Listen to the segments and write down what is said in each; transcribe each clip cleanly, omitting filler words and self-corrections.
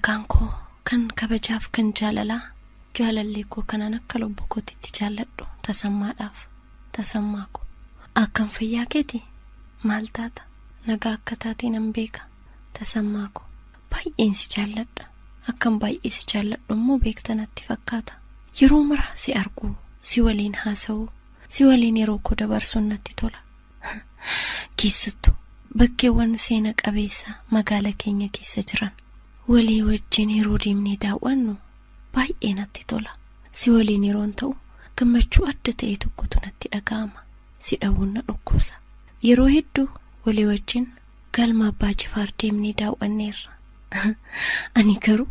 Maqaan koo kan kabajaaf kan jaalallee koo kanan akka lubbuu kootiitti jaalladhu tasammaadhaaf tasammaa koo akkam fayyaa keeti maal taata nagaa akka taatee nan beeka tasammaa koo baay'een si jaalladha akkam baay'ee si jaalladhu immoo beektanatti fakkaata yeroo mara si argu si waliin haasa'u si waliin yeroo koo dabarsuun natti tola keessattuu bakkeewwan seena qabeessa magaala keenya keessa jiran walii wajjin yeroo deemnee daawwannu baay'ee natti tola si waliin yeroon ta'u gammachuu adda ta'e tokkotu natti dhaga'ama si dhabuun na dhukkubsa yeroo hedduu walii wajjin galma abbaa Jifaar deemnee daawwanneerra ani garuu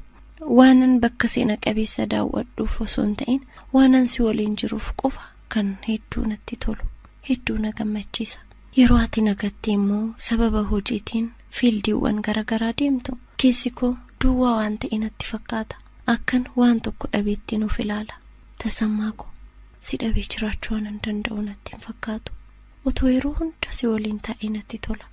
waanan bakka seena qabeessa daawwadhuuf osoo hin ta'in waanan si waliin jiruuf qofa kan hedduu natti tolu hedduu na gammachiisa yeroo ati nagattee immoo sababa hojiitiin fiildiiwwan garagaraa deemtu keessi koo duwwaa waan ta'e natti fakkaata akkan waan tokko dhabeetti nuuf ilaala tasammaa koo si dhabee jiraachuu waan hin danda'u natti hin fakkaatu otoo yeroo hunda si waliin taa'ee natti tola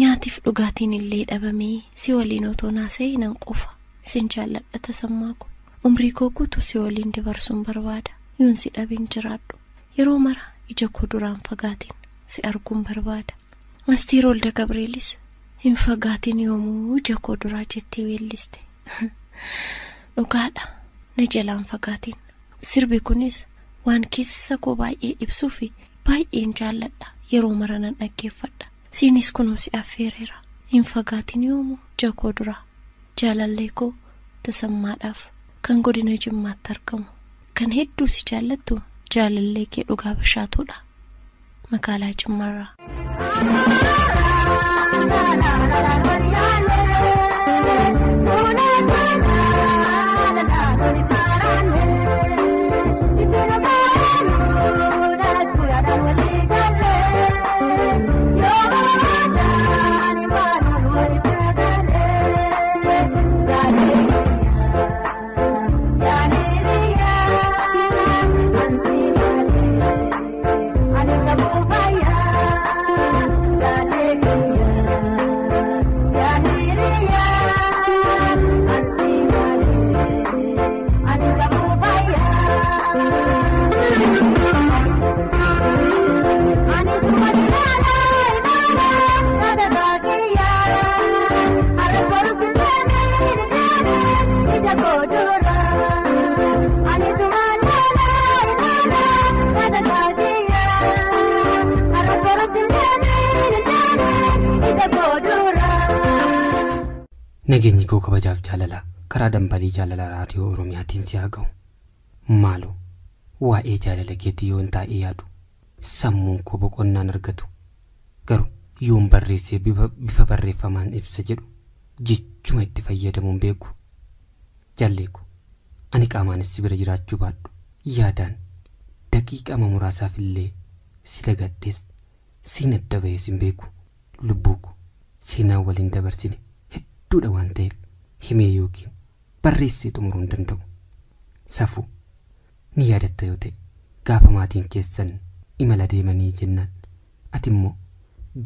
nyaatiif dhugaatiin illee dhabamee si waliin otoo naasee nan qofa sin jaalladha tasammaa koo umrii koo guutuu si waliin dabarsuun barbaada yoon si dhabeen jiraadhu yeroo mara ija koo duraan fagaatiin si arguun barbaada Asteer Wolde Gabreelis hin fagaatiin yoomuu ija koo duraa jettee weelliste dhugaadha na jalaan fagaatiin sirbi kunis waan keessa koo baay'ee ibsuu fi baay'een jaalladha yeroo mara nan dhaggeeffadha siinis kunoo si affeereera hin fagaatiin yoomuu ija koo duraa jaalallee koo tasammaadhaaf kan godina Jimmaatti argamu kan hedduu si jaallattu jaalallee kee dhugaa bashaatuudha magaalaa Jimmaarraa. Nageenyi koo kabajaaf jaalala karaa dambalii jaalala raadiyoo Oromiyaatiin si haa ga'u maaloo waa'ee jaalala keetii yoon taa'ee yaadu sammuun koo boqonnaan argatu garuu yoon barreessee bifa barreeffamaan ibsa jedhu jechuma itti fayyadamuun beeku jaalleeku ani qaamaanis si bira jiraachuu baadhu yaadaan daqiiqaa muraasaaf illee si dagadhees si nadda ba'ee sin beeku lubbuuku seenaa waliin dabarsine duudha waan ta'eef himee yookiin barreessee xumuruu hin danda'u safuu ni yaadatta yoo ta'e gaafa maatiin keessan imala deemanii jennaan ati immoo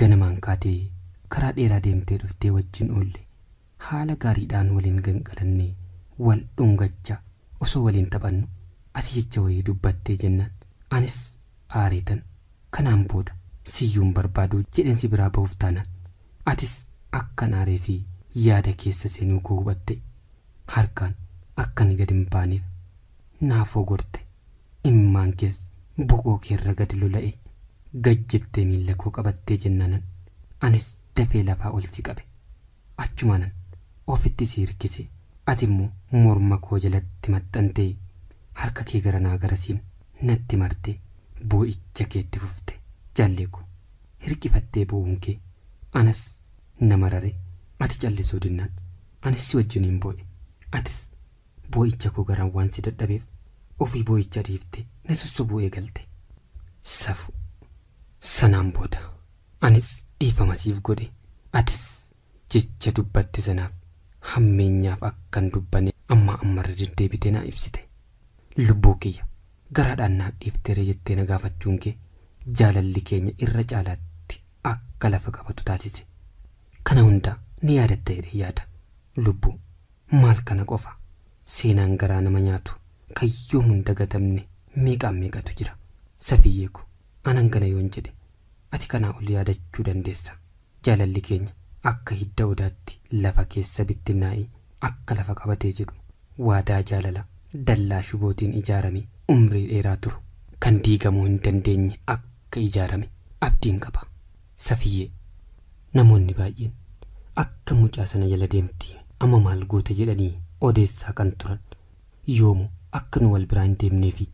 ganamaan kaatee karaa dheeraa deemtee dhuftee wajjin oolle haala gaariidhaan waliin gangalannee wal dhungachaa osoo waliin taphannu ati jecha wayii dubbattee jennaan anis aareetan kanaan booda siyyuun barbaadu jedheen si biraa ba'uuf taanaan atis akkan aaree fi yaada keessa seenuu koo hubatte harkaan akka ni gad hin baaneef naafoo gorte immaan kees boqoo keerra gad lola'e gajjettee miilla koo qabattee jennaanan anis dafee lafaa ol si qabe achumaanan ofitti si hirkise ati immoo morma koo jalatti maxxantee harka kee garanaa garasiin natti martee boo'icha keetti fufte jaalleeku hirkifattee boo'uun kee anas nama rare ati callisuu dinnaan anis si wajjiniin boo'e atis boo'icha koo garaan waan si dadhabeef ofii boo'icha dhiifte na sussubu'ee galte safu sanaan booda anis dhiifama siif godhe atis jecha dubbatte sanaaf hammeenyaaf akkan dubbanne ammarra deddeebitee naa ibsite lubbuu kiyya garaadhaan naaf dhiifteere jettee na gaafachuun kee jaalalli keenya irra caalaatti akka lafa qabatu taasise kana hundaa ni yaadatta jedhee yaada lubbuu maal kana qofa seenaan garaa nama nyaatu kayyoo mun dagatamne meeqatu jira. Safiyyee ko anan kana yoon jedhe ati kanaa ol yaadachuu dandeessa. Jaalalli keenya akka hidda odaatti lafa keessa bittinnaa'ee akka lafa qabatee jedhu waadaa jaalala dallaa shubootiin ijaarame umrii dheeraa turu kan diigamuu hin dandeenye akka ijaarame abdiin qaba. Safiyyee namoonni baay'een akka mucaa sana jala deemti amma maal goote jedhanii odeessaa kan turan yoomu akka nu wal biraan deemnee fi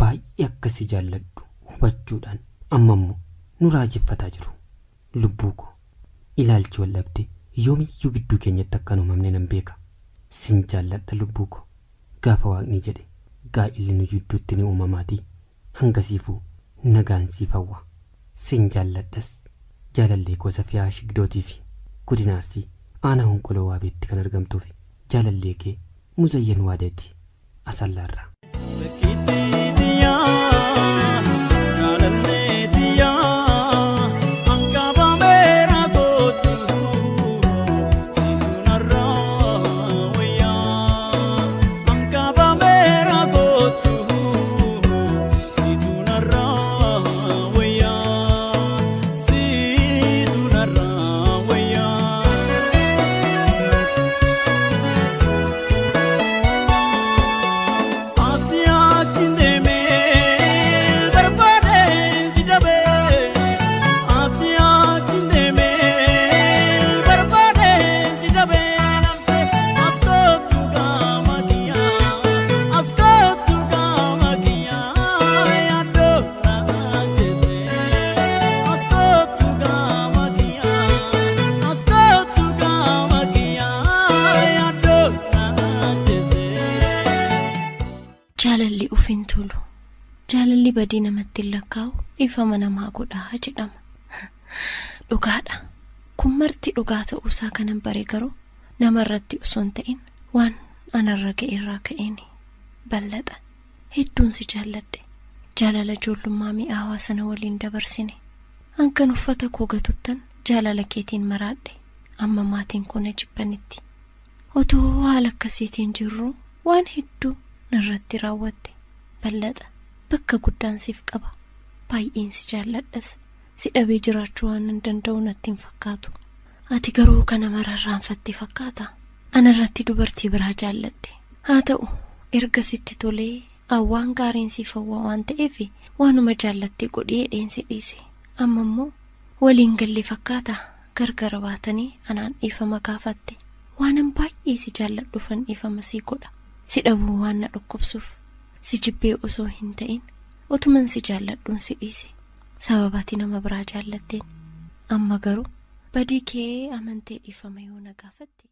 baay'ee akka si jaalladhu hubachuudhaan ammammoo nu raajeffataa jiru. Lubbuu ko ilaalchi wal dhabde yoomiyyuu gidduu keenyatti akka nu mamne nan beeka. Sin jaalladha lubbuu ko gaafa waaqni jedhe gaa'illi nu jidduutti ni uumamaatii hangasiifuu nagaan siif hawwa. Sin jaalladhas jaalallee koo Safiyaa Shigdootii fi Godinaarsii aanaa Honqoloo Waabeetti kan argamtuuf jaalallee kee Muzayyan Waadeeti Asallaarraa. Jaalalli ufin tulu. Jaalalli badii namatti lakkaa'u ifama namaa godhaa jedhama. Dhugaadha. Kun marti dhugaa ta'uusaa kanan bare garuu namarratti osoo hin ta'in waan anarra ga'e irraa ka'eeni bal'ata. Hedduun si jaalladhe. Jaalala ijoollummaa mi'aawaa sana waliin dabarsine. Hankan uffata koo gatuttan jaalala keetiin maraadhe. Amma maatiin koo na jibbanitti. Otoo haala akkasiitiin jirru waan hedduu narratti raawwatte bal'ata. Bakka guddaan siif qaba. Baay'een si jaalladhas. Si dhabee jiraachuu waan hin danda'u natti hin fakkaatu. Ati garuu kana mararraanfatte fakkaata. Anarratti dubartii biraa jaallatte. Haa ta'u erga sitti tolee awwaan gaariin siif hawwaa waan ta'eef waanuma jaallatte godhee dheensi dhiise. Amma immoo waliin galle fakkaata. Gargar baatanii anaan dhiifama gaafatte. Waanan baay'ee si jaalladhuufan dhiifama sii godha. Si dhabuu waan na dhukkubsuuf si jibbee osoo hin ta'in otuman si jaalladhuun si dhiise. Sababaati nama biraa jaallatteen amma garuu badii kee amantee dhiifama yoo na gaafatte.